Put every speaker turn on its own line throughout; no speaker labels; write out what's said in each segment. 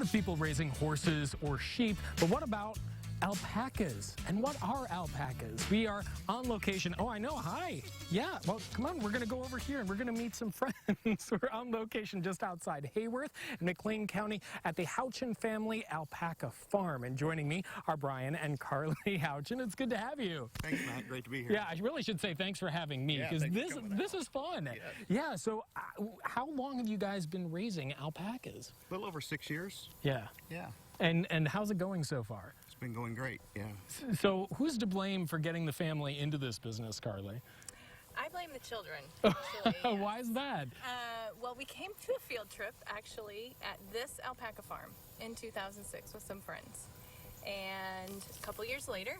of people raising horses or sheep, but what about alpacas? And what are alpacas? We are on location. Oh, I know. Hi. Yeah. Well, come on. We're going to go over here and we're going to meet some friends. We're on location just outside Hayworth in McLean County at the Houchin family alpaca farm. And joining me are Brian and Carly Houchin. It's good to have you.
Thanks, Matt. Great to be here.
Yeah, I really should say thanks for having me because this is fun.
Yes.
Yeah. So how long have you guys been raising alpacas?
A little over 6 years.
Yeah.
Yeah.
And how's it going so far?
It's been going great, yeah.
So who's to blame for getting the family into this business, Carly?
I blame the children, actually. Yes.
Why is that?
Well, we came to a field trip, actually, at this alpaca farm in 2006 with some friends. And a couple years later,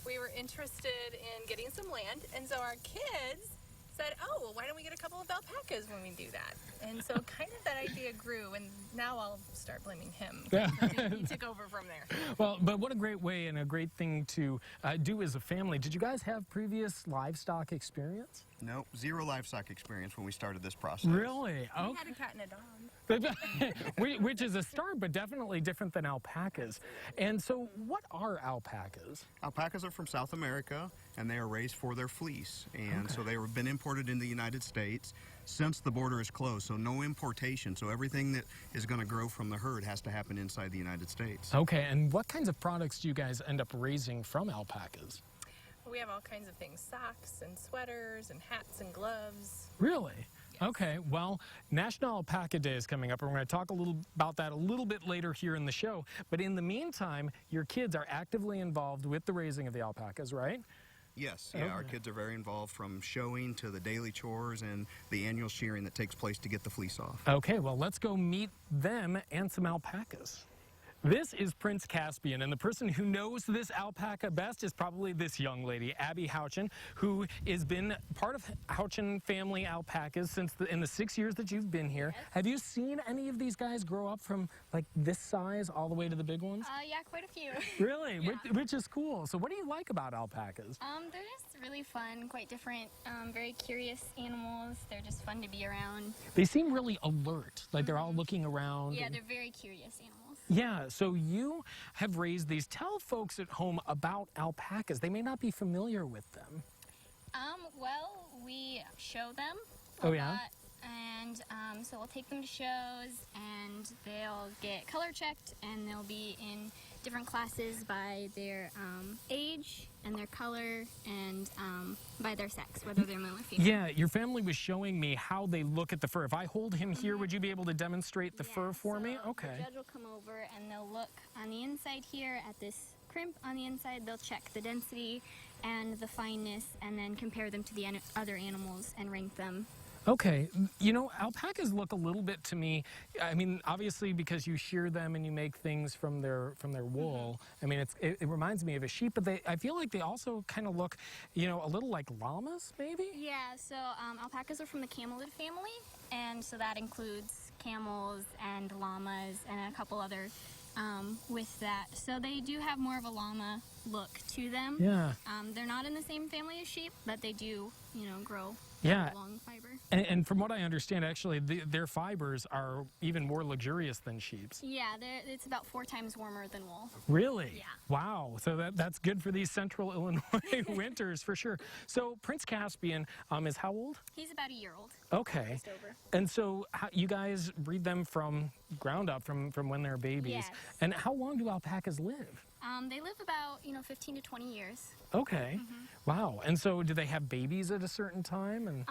we were interested in getting some land, and so our kids said, oh, well, why don't we get a couple of alpacas when we do that? And so kind of that idea grew, and now I'll start blaming him. He took over from there.
Well, but what a great way and a great thing to do as a family. Did you guys have previous livestock experience?
Nope, zero livestock experience when we started this process.
Really?
We had a cat and a dog.
Which is a start, but definitely different than alpacas. And so what are alpacas?
Alpacas are from South America, and they are raised for their fleece. And so they have been imported in the United States since the border is closed, so no importation. So everything that is going to grow from the herd has to happen inside the United States.
Okay, and what kinds of products do you guys end up raising from alpacas?
We have all kinds of things, socks and sweaters and hats and gloves.
Really?
Yes.
Okay, well, National Alpaca Day is coming up, and we're going to talk about that a little bit later here in the show. But in the meantime, your kids are actively involved with the raising of the alpacas, right?
Yes, yeah, our kids are very involved from showing to the daily chores and the annual shearing that takes place to get the fleece off.
Okay, well, let's go meet them and some alpacas. This is Prince Caspian, and the person who knows this alpaca best is probably this young lady, Abby Houchin, who has been part of Houchin family alpacas since in the 6 years that you've been here.
Yes.
Have you seen any of these guys grow up from like this size all the way to the big ones?
Yeah, quite a few.
Really?
Yeah.
Which is cool. So what do you like about alpacas?
They're just really fun, quite different, very curious animals. They're just fun to be around.
They seem really alert, like they're all looking around.
Yeah,
and-
they're very curious animals.
Yeah, so you have raised these. Tell folks at home about alpacas. They may not be familiar with them.
Well, we show them a
Oh, yeah?
lot. And so we'll take them to shows, and they'll get color checked, and they'll be in different classes by their age and their color and by their sex, whether they're male or female.
Yeah, your family was showing me how they look at the fur. If I hold him here, would you be able to demonstrate the fur for me?
So
Okay.
the judge will come over, and they'll look on the inside here at this crimp on the inside. They'll check the density and the fineness, and then compare them to the other animals and rank them.
Okay, you know, alpacas look a little bit to me, I mean, obviously because you shear them and you make things from their wool. I mean, it reminds me of a sheep, but I feel like they also kind of look, you know, a little like llamas, maybe?
Yeah, so alpacas are from the camelid family, and so that includes camels and llamas and a couple other with that. So they do have more of a llama look to them.
Yeah.
They're not in the same family as sheep, but they do, you know, grow
Yeah.
long fiber.
And from what I understand, actually, their fibers are even more luxurious than sheep's.
Yeah, it's about 4 times warmer than wool.
Really?
Yeah.
Wow. So that's good for these central Illinois winters for sure. So Prince Caspian is how old?
He's about a year old.
Okay.
Just over.
And so you guys breed them from ground up, from when they're babies.
Yes.
And how long do alpacas live?
They live about, 15 to 20 years.
Okay. Wow. And so do they have babies at a certain time? And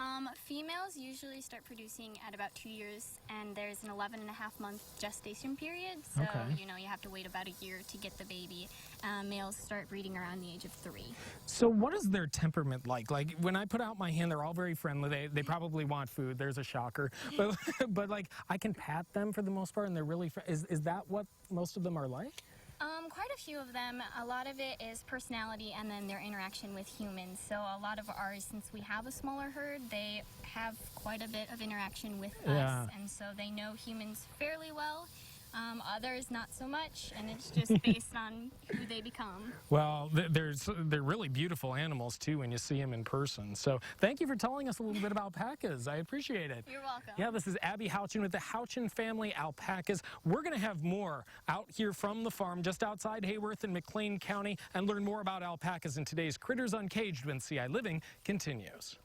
Females usually start producing at about 2 years, and there's an 11.5-month gestation period. So,
Okay.
you have to wait about a year to get the baby. Males start breeding around the age of 3.
so what is their temperament like? Like when I put out my hand, they're all very friendly. They probably want food. There's a shocker. But but like I can pat them for the most part, and they're really is that what most of them are like?
Quite a few of them. A lot of it is personality and then their interaction with humans. So a lot of ours, since we have a smaller herd, they have quite a bit of interaction with
Yeah.
us. And so they know humans fairly well. others not so much, and it's just based on who they become.
Well, they're really beautiful animals too when you see them in person. So thank you for telling us a little bit about alpacas. I appreciate it.
You're welcome.
Yeah, this is Abby Houchin with the Houchin family alpacas. We're going to have more out here from the farm just outside Hayworth in McLean County and learn more about alpacas in today's Critters Uncaged when CI Living continues.